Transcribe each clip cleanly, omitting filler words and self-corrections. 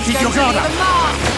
Keep your guard up.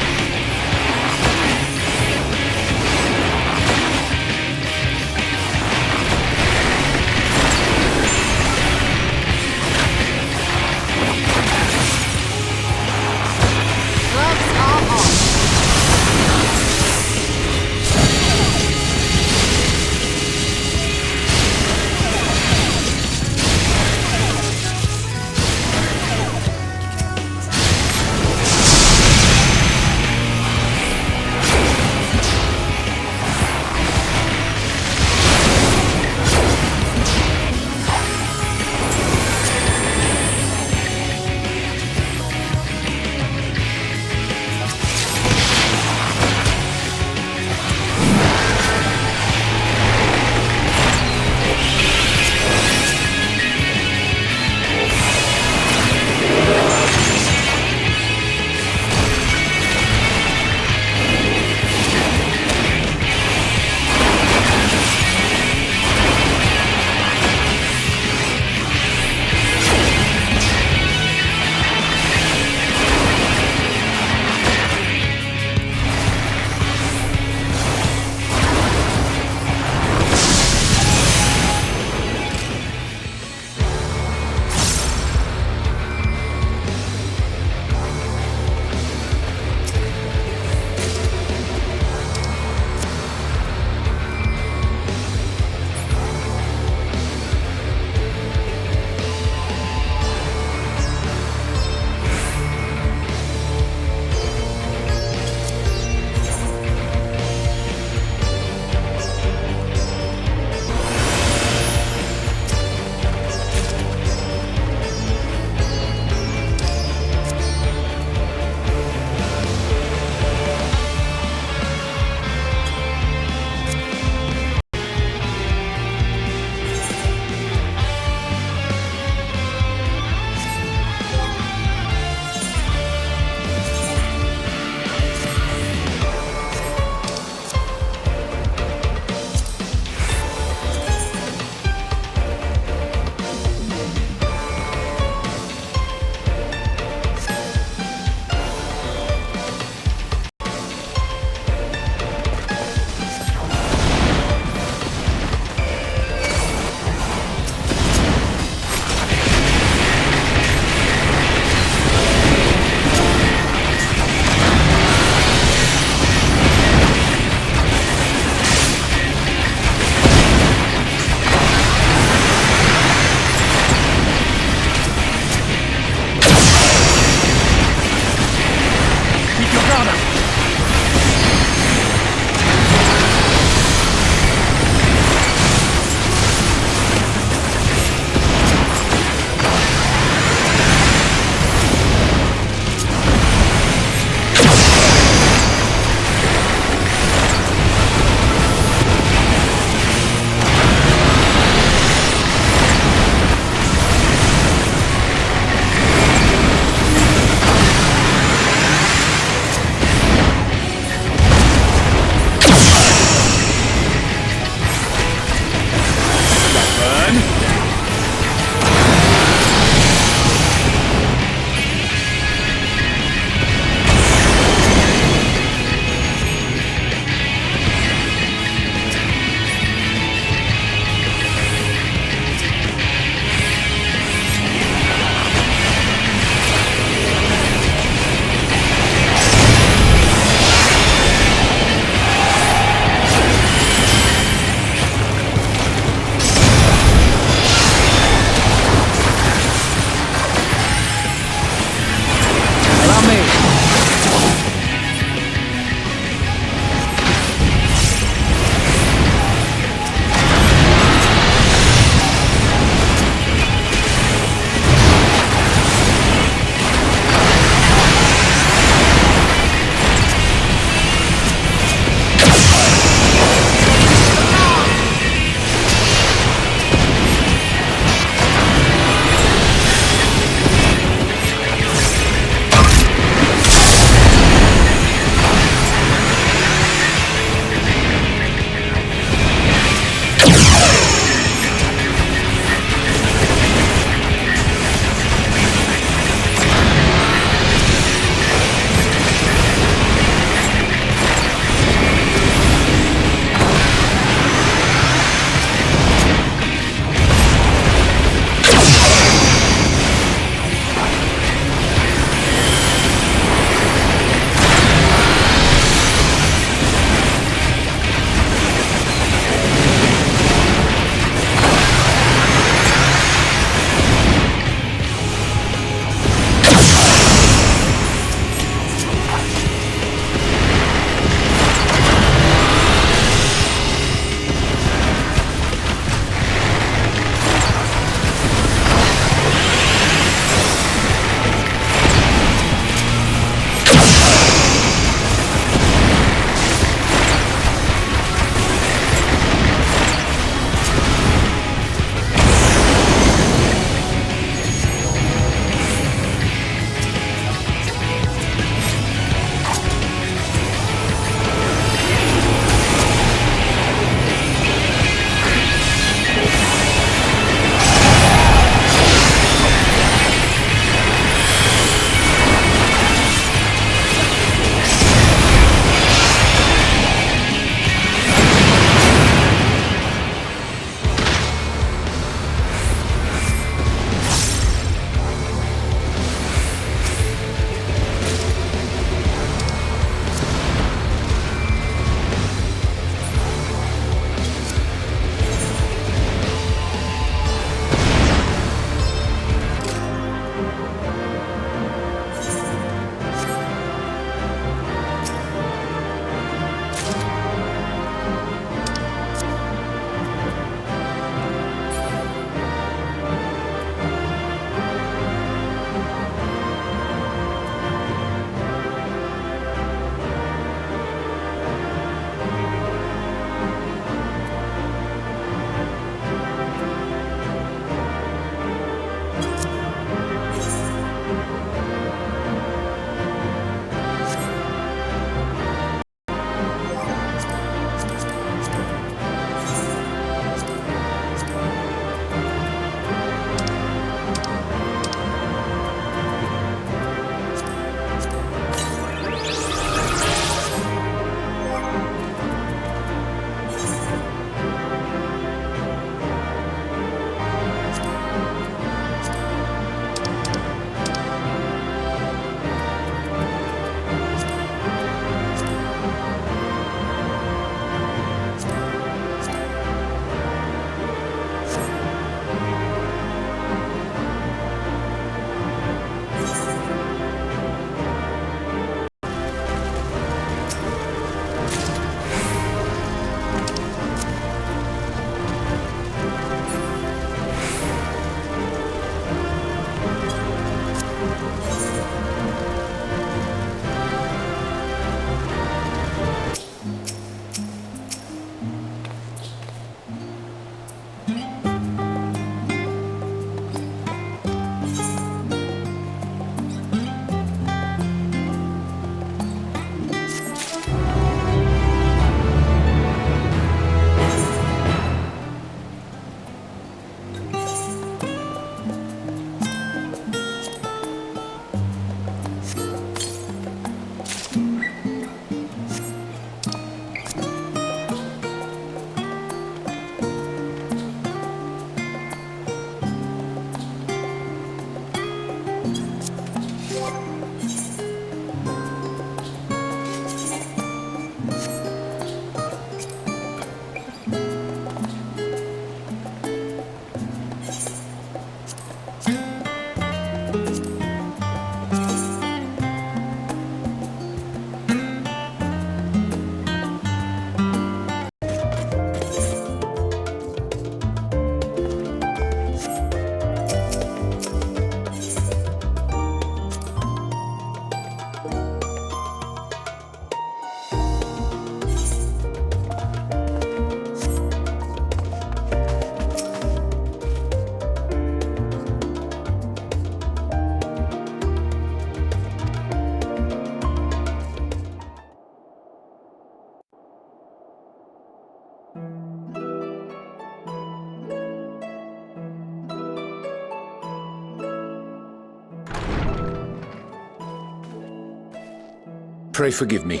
Pray forgive me.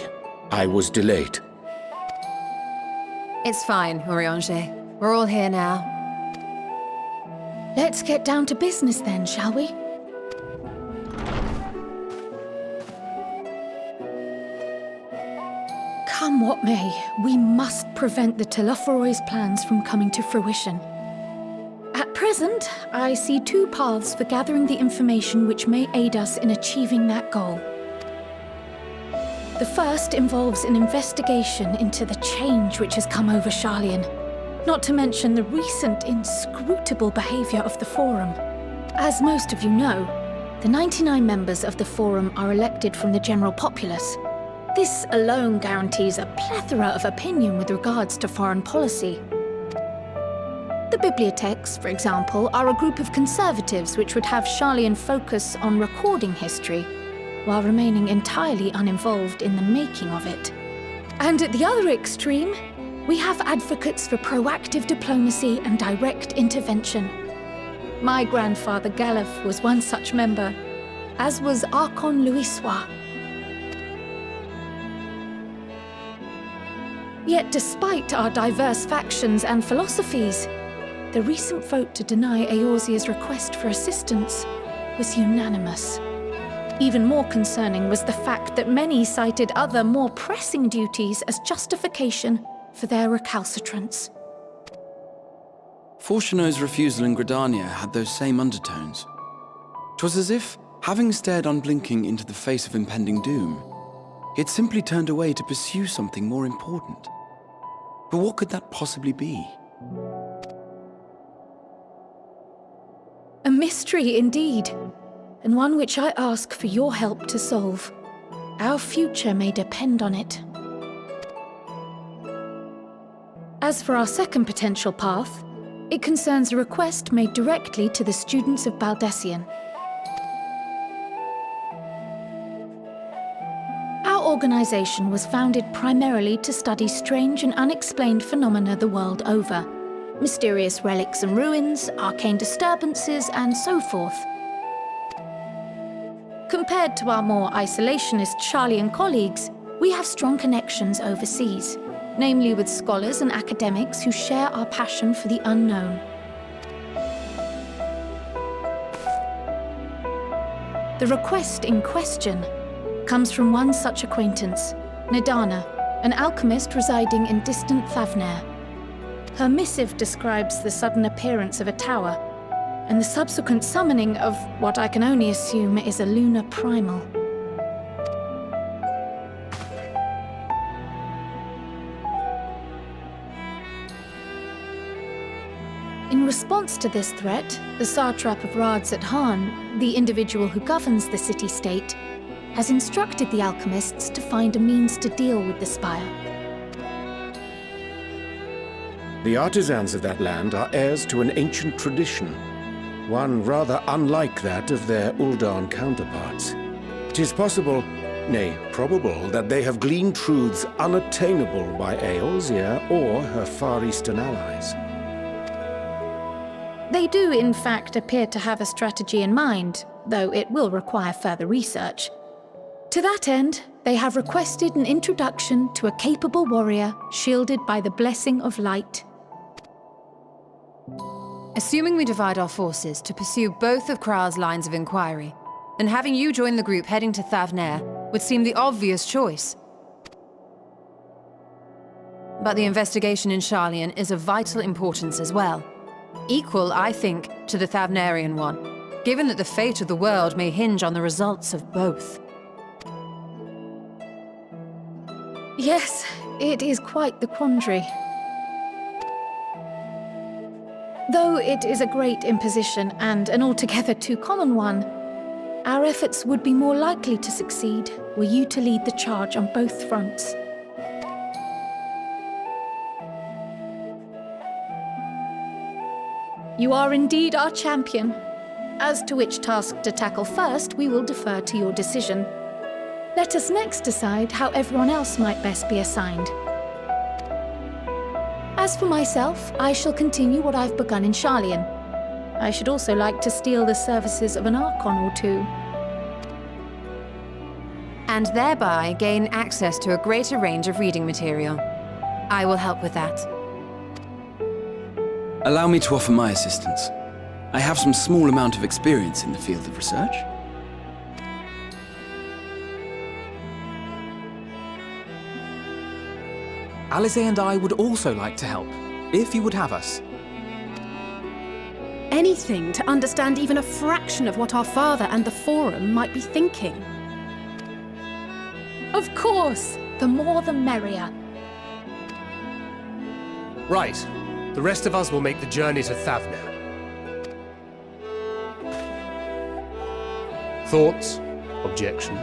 I was delayed. It's fine, Urianger. We're all here now. Let's get down to business then, shall we? Come what may, we must prevent the Telophoroid's plans from coming to fruition. At present, I see two paths for gathering the information which may aid us in achieving that goal. The first involves an investigation into the change which has come over Sharlayan, not to mention the recent inscrutable behavior of the Forum. As most of you know, the 99 members of the Forum are elected from the general populace. This alone guarantees a plethora of opinion with regards to foreign policy. The bibliotheques, for example, are a group of conservatives which would have Sharlayan focus on recording history, while remaining entirely uninvolved in the making of it. And at the other extreme, we have advocates for proactive diplomacy and direct intervention. My grandfather Galef was one such member, as was Archon Louisois. Yet despite our diverse factions and philosophies, the recent vote to deny Eorzea's request for assistance was unanimous. Even more concerning was the fact that many cited other, more pressing duties as justification for their recalcitrance. Fortuno's refusal in Gridania had those same undertones. 'Twas as if, having stared unblinking into the face of impending doom, he had simply turned away to pursue something more important. But what could that possibly be? A mystery indeed, and one which I ask for your help to solve. Our future may depend on it. As for our second potential path, it concerns a request made directly to the students of Baldessian. Our organization was founded primarily to study strange and unexplained phenomena the world over. Mysterious relics and ruins, arcane disturbances, and so forth. Compared to our more isolationist Sharlayan colleagues, we have strong connections overseas, namely with scholars and academics who share our passion for the unknown. The request in question comes from one such acquaintance, Nadana, an alchemist residing in distant Thavnair. Her missive describes the sudden appearance of a tower, and the subsequent summoning of what I can only assume is a lunar primal. In response to this threat, the satrap of Paglth'an, the individual who governs the city-state, has instructed the alchemists to find a means to deal with the spire. The artisans of that land are heirs to an ancient tradition, one rather unlike that of their Uldan counterparts. 'Tis possible, nay, probable, that they have gleaned truths unattainable by Eorzea or her Far Eastern allies. They do, in fact, appear to have a strategy in mind, though it will require further research. To that end, they have requested an introduction to a capable warrior shielded by the blessing of light. Assuming we divide our forces to pursue both of Kral's lines of inquiry, then having you join the group heading to Thavnair would seem the obvious choice. But the investigation in Sharlayan is of vital importance as well. Equal, I think, to the Thavnairian one, given that the fate of the world may hinge on the results of both. Yes, it is quite the quandary. Though it is a great imposition and an altogether too common one, our efforts would be more likely to succeed were you to lead the charge on both fronts. You are indeed our champion. As to which task to tackle first, we will defer to your decision. Let us next decide how everyone else might best be assigned. As for myself, I shall continue what I've begun in Sharlayan. I should also like to steal the services of an Archon or two. and thereby gain access to a greater range of reading material. I will help with that. Allow me to offer my assistance. I have some small amount of experience in the field of research. Alisaie and I would also like to help, if you would have us. Anything to understand even a fraction of what our father and the Forum might be thinking. Of course! The more the merrier. Right. The rest of us will make the journey to Thavner. Thoughts? Objections?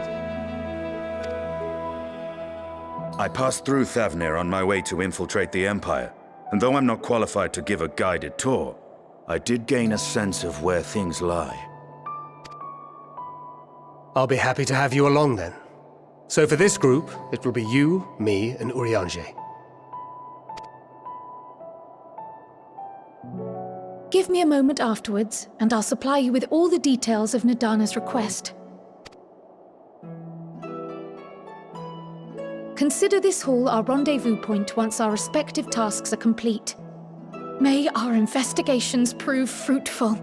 I passed through Thavner on my way to infiltrate the Empire, and though I'm not qualified to give a guided tour, I did gain a sense of where things lie. I'll be happy to have you along then. So for this group, it will be you, me, and Urianger. Give me a moment afterwards, and I'll supply you with all the details of Nadana's request. Consider this hall our rendezvous point once our respective tasks are complete. May our investigations prove fruitful.